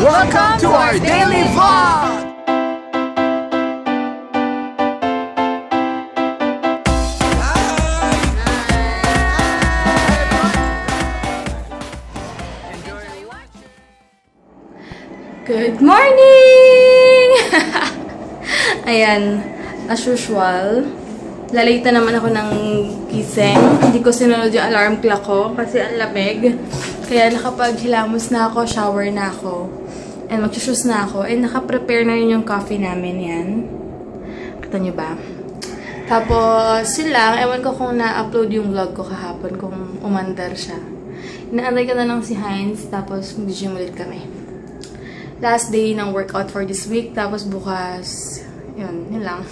Welcome to our daily vlog! Good morning! Ayan, as usual, lalate na naman ako ng gising. Hindi ko sinunod yung alarm clock ko kasi ang lamig. Kaya nakapaghilamos na ako, shower na ako, and magsushoes na ako, and nakaprepare na rin yung coffee namin yan. Kita nyo ba? Tapos, yun lang, ewan ko kung na-upload yung vlog ko kahapon, kung umandar siya. Inaantay ko na lang si Heinz, tapos mag-gym ulit kami. Last day ng workout for this week. Tapos bukas, yun lang.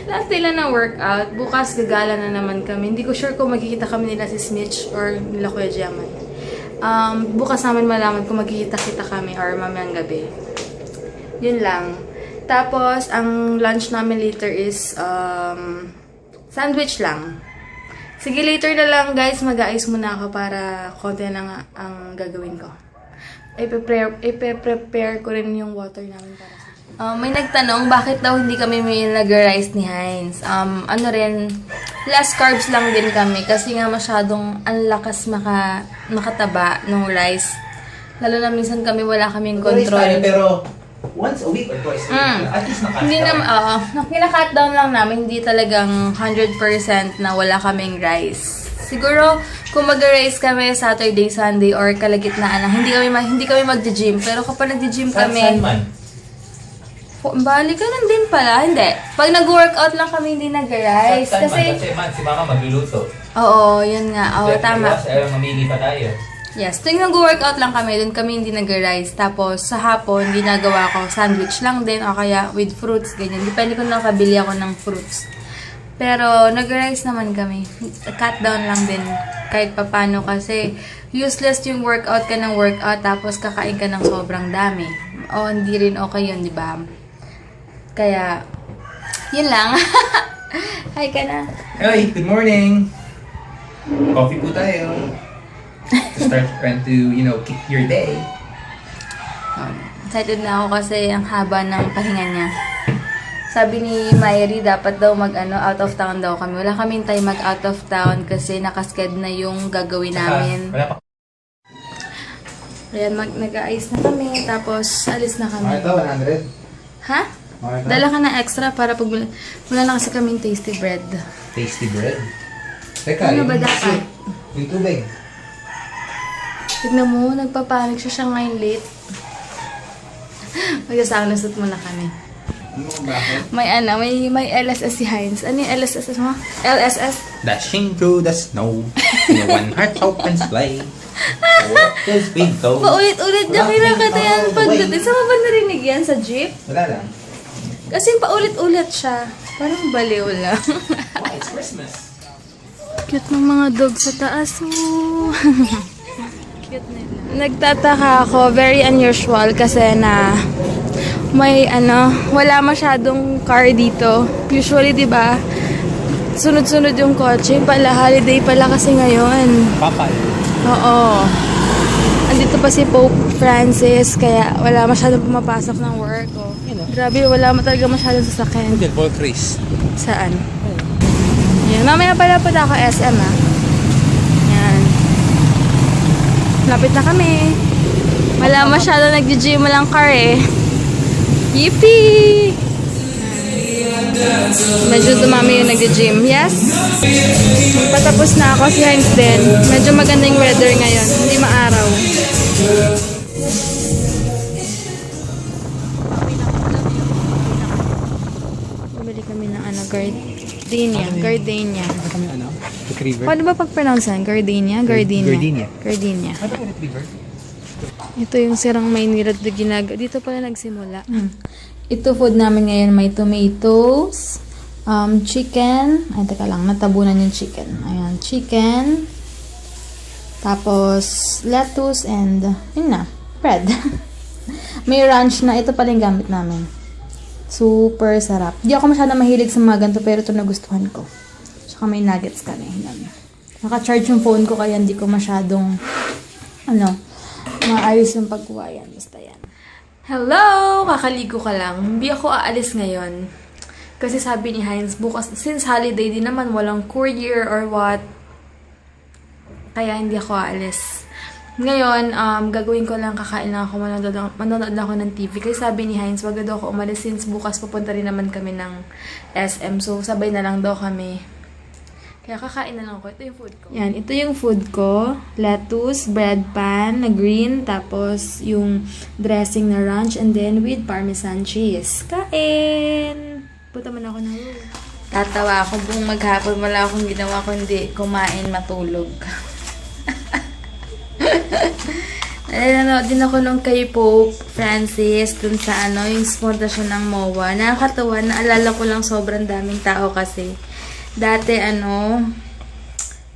Last day lang ng workout. Bukas gagala na naman kami. Hindi ko sure kung magkikita kami nila si Smitch or nila Kuya Jaman. Bukas namin malaman kung magkikita-kita kami or mamayang gabi. Yun lang. Tapos, ang lunch namin later is sandwich lang. Sige, later na lang guys. Mag-aayos muna ako para konti lang ang gagawin ko. I-prepare ko rin yung water namin para sa may nagtanong, bakit daw hindi kami may nag-rice ni Heinz? Last carbs lang din kami kasi nga masyadong ang lakas makataba ng rice. Lalo na minsan kami wala kaming control. Tayo, pero once a week or twice a week, at least na-cut Hindi down. Kina-cut down lang namin, hindi talagang 100% na wala kaming rice. Siguro, kung mag-race kami Saturday, Sunday, or kalagitnaan na, hindi kami mag-gym. Pero kapag nag-gym kami... Saan man? Bali ka lang din pala. Hindi. Pag nag-workout lang kami, hindi nag-rice. Saan man? Kasi Si Mama magluluto. oo, yun nga. Oo, tama. Mamili pa tayo. Yes, tuwing nag-workout lang kami, dun kami hindi nag-rice. Tapos, sa hapon, ginagawa ko sandwich lang din, o kaya with fruits, ganyan. Depende kung nakabili ako ng fruits. Pero, nag-rice naman kami. Cut down lang din kahit papano kasi useless yung workout ka ng workout tapos kakain ka ng sobrang dami. O, hindi rin okay yun, di ba? Kaya, yun lang. Hi ka na. Hey, good morning! Coffee po tayo. To start trying to, kick your day. Excited na ako kasi ang haba ng pahinga niya. Sabi ni Mayri, dapat daw out of town daw kami. Wala kaming time mag-out of town kasi nakasked na yung gagawin namin. Wala pa. Ayan, nag-aayos na kami, tapos alis na kami. Ito, 100. Ha? Dala ka na extra para pag wala na kasi kaming tasty bread. Tasty bread. Teka, Ano ba dapat? Yung tubig. Tignan mo, nagpapanik siya ngayon late. Magsasanasot muna kami. Bakit? May LSS si Heinz. Ano yung LSS mo? LSS? Dashing through the snow in a one-heart open sleigh. What does we go? Paulit-ulit niya kinakata yan pagdating. Saan mo ba narinig yan? Sa jeep? Wala lang. Kasi paulit-ulit siya. Parang baliw lang. Oh, it's Christmas. Cute ng mga dog sa taas. Oh. Cute nila. Nagtataka ako. Very unusual kasi na may wala masyadong car dito. Usually, di ba, sunod-sunod yung kotse. Holiday pala kasi ngayon. Papal. Oo. Andito pa si Pope Francis, kaya wala masyadong pumapasok ng work. Oh. Grabe, wala talaga masyadong sasakyan. Good ball, Chris. Saan? Ayan. Mamaya pala ako SM, ha? Ayan. Lapit na kami. Wala masyadong nag-gym, walang car eh. Yippee! Medyo dumami yung nag-gym. Yes? Patapos na ako, si Heinz din. Medyo maganda yung weather ngayon. Hindi maaraw. Bumili kami ng gardenia. Gardenia. Ano kami Retriever? Paano ba pag-pronounce yan? Gardenia? Gardenia. Gardenia. Ano ba retriever? Ito yung sirang Maynilad na ginagawa. Dito pala nagsimula. Ito food namin ngayon. May tomatoes, chicken. Ay, teka lang. Natabunan yung chicken. Ayan, chicken. Tapos, lettuce and, yun na, bread. May ranch na. Ito pala yung gamit namin. Super sarap. Di ako masyadong mahilig sa mga ganito, pero ito nagustuhan ko. Tsaka may nuggets kami. Naka-charge yung phone ko, kaya hindi ko masyadong, Maayos yung pagkuha yan. Basta yan. Hello! Kakaligo ka lang. Hindi ako aalis ngayon. Kasi sabi ni Heinz, bukas, since holiday din naman, walang courier or what. Kaya hindi ako aalis. Ngayon, gagawin ko lang, kakain lang ako, manonood lang ako ng TV. Kasi sabi ni Heinz, wag daw ako umalis since bukas pupunta rin naman kami ng SM. So, sabay na lang daw kami. Kaya kakain na lang ako. Ito yung food ko. Yan, ito yung food ko. Lettuce, bread pan na green, tapos yung dressing na ranch, and then with parmesan cheese. Kain! Puta man ako na yun. Tatawa ako buong maghapon. Wala akong ginawa kundi kumain, matulog. Nanonood din ako nung kay Pope Francis dun sa yung pundasyon ng MOA. Nakakatawa, naalala ko lang sobrang daming tao kasi. Dati,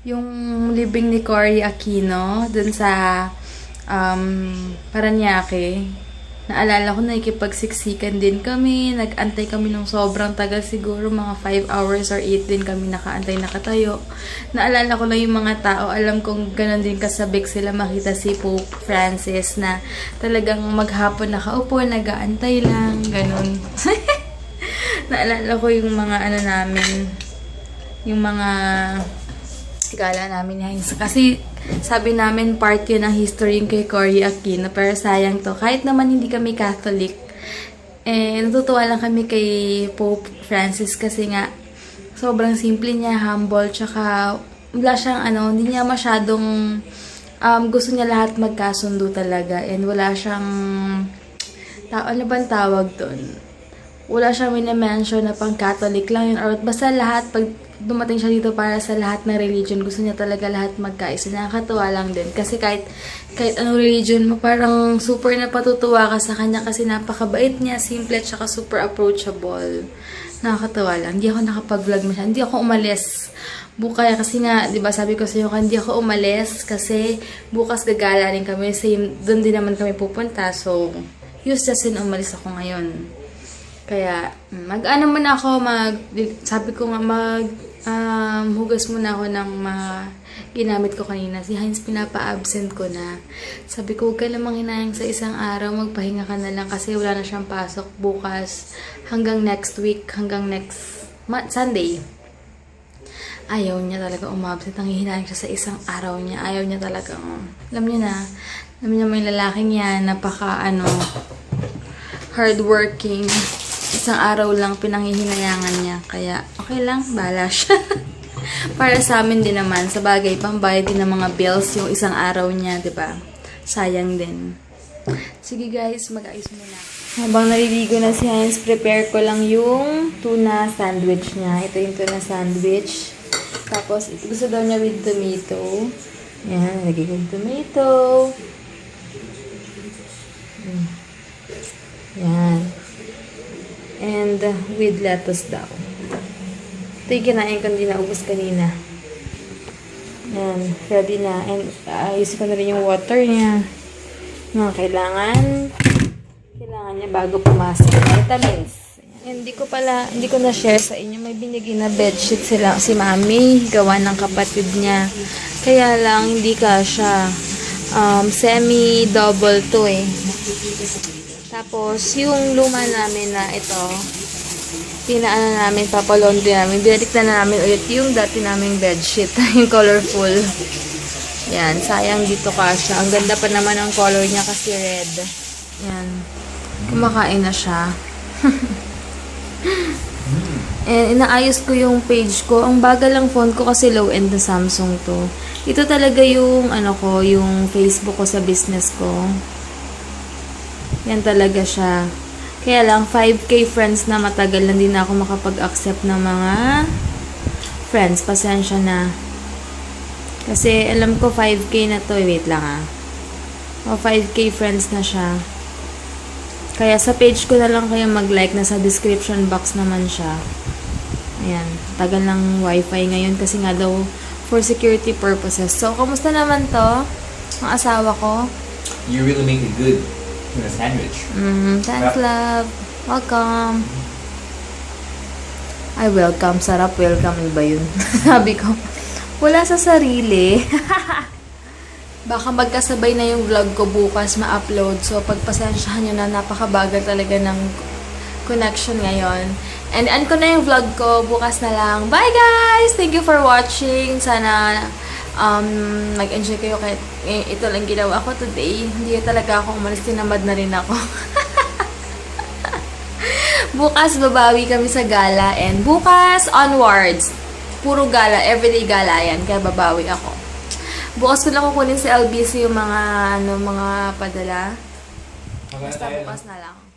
yung libing ni Cory Aquino, dun sa, Paranaque, naalala ko, nakikipagsiksikan din kami, nag-antay kami ng sobrang tagal, siguro mga 5 hours or 8 din kami nakaantay, nakatayo. Naalala ko lang yung mga tao, alam kong ganun din kasabik sila makita si Pope Francis na talagang maghapon nakaupo, nag-aantay lang, ganun. Naalala ko yung mga namin, yung mga gala namin ni Heinz. Kasi sabi namin part yun ng history yung kay Cory Aquino. Pero sayang to. Kahit naman hindi kami Catholic, natutuwa lang kami kay Pope Francis kasi nga sobrang simple niya, humble, tsaka wala siyang hindi niya masyadong gusto niya lahat magkasundo talaga. And wala siyang ano bang tawag doon? Wala siyang minimension na pang Catholic lang yun. Or basta lahat, pag dumating siya dito para sa lahat ng religion, gusto niya talaga lahat magkaisa. Nakakatuwa lang din. Kasi kahit anong religion mo, parang super napatutuwa ka sa kanya kasi napakabait niya, simple, at saka super approachable. Nakakatuwa lang. Hindi ako nakapag-vlog masyadong. Hindi ako umalis. Bukas, kasi nga, di ba sabi ko sa iyo, hindi ako umalis kasi bukas gagala rin kami. Same, doon din naman kami pupunta. So, useless din umalis ako ngayon. Kaya, muna ako, sabi ko nga, hugas muna ako ng mga ginamit ko kanina. Si Heinz pinapa-absent ko na. Sabi ko, huwag ka namang hinayang sa isang araw, magpahinga ka na lang kasi wala na siyang pasok bukas hanggang next week, hanggang next Sunday. Ayaw niya talaga umabsent. Ang hihinayang siya sa isang araw niya. Ayaw niya talaga. Alam niyo may lalaking yan, napaka, hardworking. Isang araw lang pinanghihinayangan niya. Kaya, okay lang. Bahala siya. Para sa amin din naman. Sa bagay, pambayad din ng mga bills yung isang araw niya, diba? Sayang din. Sige guys, mag-ayos muna. Habang naliligo na si Heinz, prepare ko lang yung tuna sandwich niya. Ito yung tuna sandwich. Tapos, ito gusto daw niya with tomato. Yan, lagay ko yung tomato. Yan. And with lettuce daw. Ito yung kinain ko, hindi naubos kanina. Yan, ready na. And ayusin ko na rin yung water niya. Mga kailangan niya bago pumasok. Vitamins. Hindi ko na share sa inyo. May binigay na bedsheet si Mami. Gawa ng kapatid niya. Kaya lang, hindi kasha. Semi-double to eh. Tapos, yung luma namin na ito, papalaundry namin. Binalik na namin ulit yung dati naming bedsheet. Yung colorful. Yan, sayang dito kasha. Ang ganda pa naman ang color niya kasi red. Yan. Kumakain na siya. And inaayos ko yung page ko. Ang bagal lang phone ko kasi low-end na Samsung to. Ito talaga yung yung Facebook ko sa business ko. Yan talaga siya. Kaya lang 5K friends na, matagal na din ako makapag-accept ng mga friends. Pasensya na. Kasi alam ko 5K na to. Wait lang 5K friends na siya. Kaya sa page ko na lang kayo mag-like, na sa description box naman siya. Ayan, tagal ng wifi ngayon kasi nga daw for security purposes. So, kamusta naman to? Ang asawa ko? You really make a good tuna sandwich. Thanks, love. Welcome. Ay, welcome. Sarap. Welcome ba yun? Sabi ko, wala sa sarili. Baka magkasabay na yung vlog ko bukas ma-upload. So, pagpasensyahan nyo na napakabagal talaga ng connection ngayon. And end ko na yung vlog ko. Bukas na lang. Bye guys! Thank you for watching. Sana nag-enjoy kayo kahit ito lang ginawa ko today. Hindi talaga ako umalis. Tinamad na rin ako. Bukas babawi kami sa gala. And bukas onwards. Puro gala. Everyday gala yan. Kaya babawi ako. Bukas ko lang kukunin sa LBC yung mga, mga padala. Basta bukas na lang.